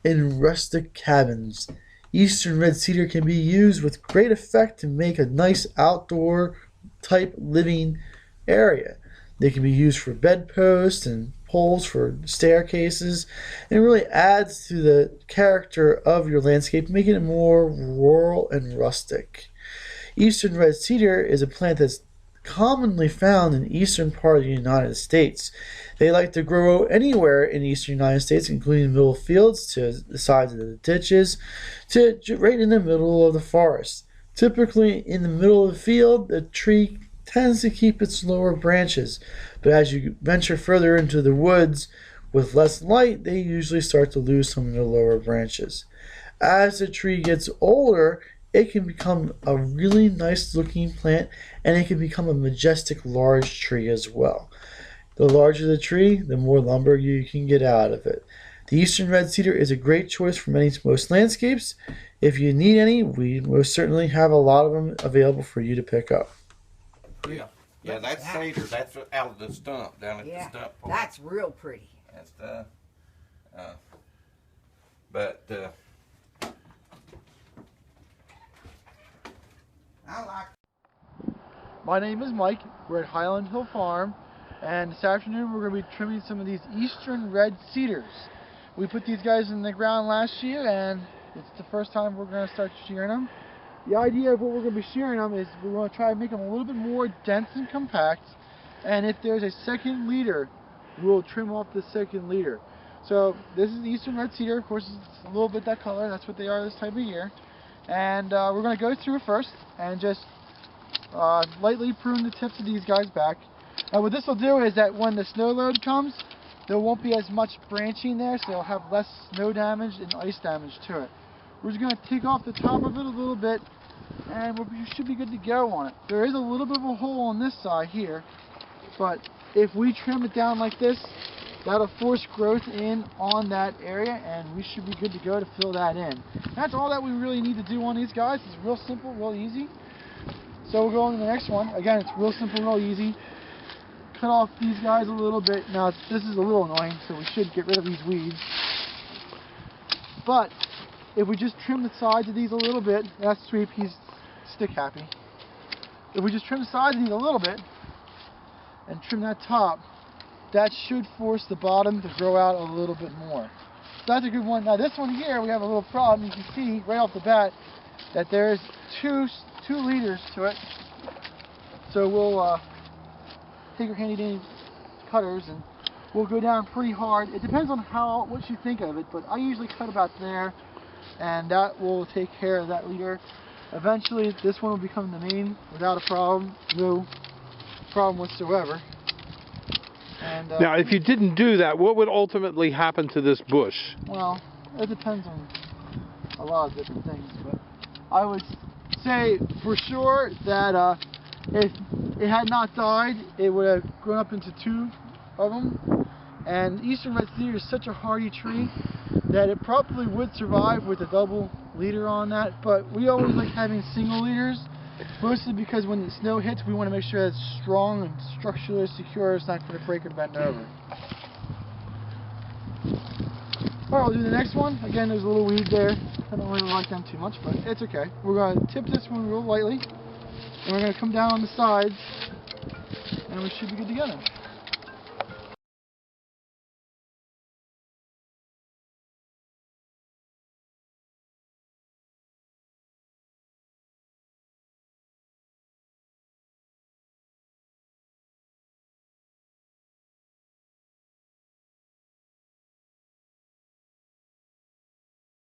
in rustic cabins. Eastern red cedar can be used with great effect to make a nice outdoor type living area. They can be used for bedposts and poles for staircases, and it really adds to the character of your landscape, making it more rural and rustic. Eastern red cedar is a plant that's commonly found in the eastern part of the United States. They like to grow anywhere in the eastern United States, including the middle of fields, to the sides of the ditches, to right in the middle of the forest. Typically, in the middle of the field, the tree tends to keep its lower branches, but as you venture further into the woods with less light, they usually start to lose some of the lower branches. As the tree gets older, it can become a really nice looking plant, and it can become a majestic large tree as well. The larger the tree, the more lumber you can get out of it. The eastern red cedar is a great choice for most landscapes. If you need any, we most certainly have a lot of them available for you to pick up. Yeah, yeah, that's cedar. That's out of the stump, down at the stump part. That's real pretty. That's but I like. My name is Mike. We're at Highland Hill Farm, and this afternoon we're going to be trimming some of these eastern red cedars. We put these guys in the ground last year, and it's the first time we're going to start shearing them. The idea of what we're going to be shearing them is we want to try to make them a little bit more dense and compact, and if there's a second leader, we'll trim off the second leader. So this is the eastern red cedar. Of course, it's a little bit that color. That's what they are this time of year. And we're going to go through first and just lightly prune the tips of these guys back. Now what this will do is that when the snow load comes, there won't be as much branching there, so you'll have less snow damage and ice damage to it. We're just going to take off the top of it a little bit, and we should be good to go on it. There is a little bit of a hole on this side here, but if we trim it down like this, that'll force growth in on that area, and we should be good to go to fill that in. That's all that we really need to do on these guys. It's real simple, real easy. So we'll go on to the next one. Again, it's real simple, real easy. Cut off these guys a little bit. Now, this is a little annoying, so we should get rid of these weeds. But if we just trim the sides of these a little bit, that's sweet, he's stick happy. If we just trim the sides of these a little bit and trim that top, that should force the bottom to grow out a little bit more. So that's a good one. Now this one here, we have a little problem. You can see right off the bat that there's two leaders to it. So we'll take our handy dandy cutters and we'll go down pretty hard. It depends on what you think of it, but I usually cut about there, and that will take care of that leader. Eventually this one will become the main without a problem, no problem whatsoever. And, now, if you didn't do that, what would ultimately happen to this bush? Well, it depends on a lot of different things, but I would say for sure that if it had not died, it would have grown up into two of them. And eastern red cedar is such a hardy tree that it probably would survive with a double leader on that, but we always like having single leaders. Mostly because when the snow hits, we want to make sure it's strong and structurally secure. It's not going to break and bend over. Alright, we'll do the next one. Again, there's a little weed there. I don't really like them too much, but it's okay. We're going to tip this one real lightly, and we're going to come down on the sides, and we should be good to go.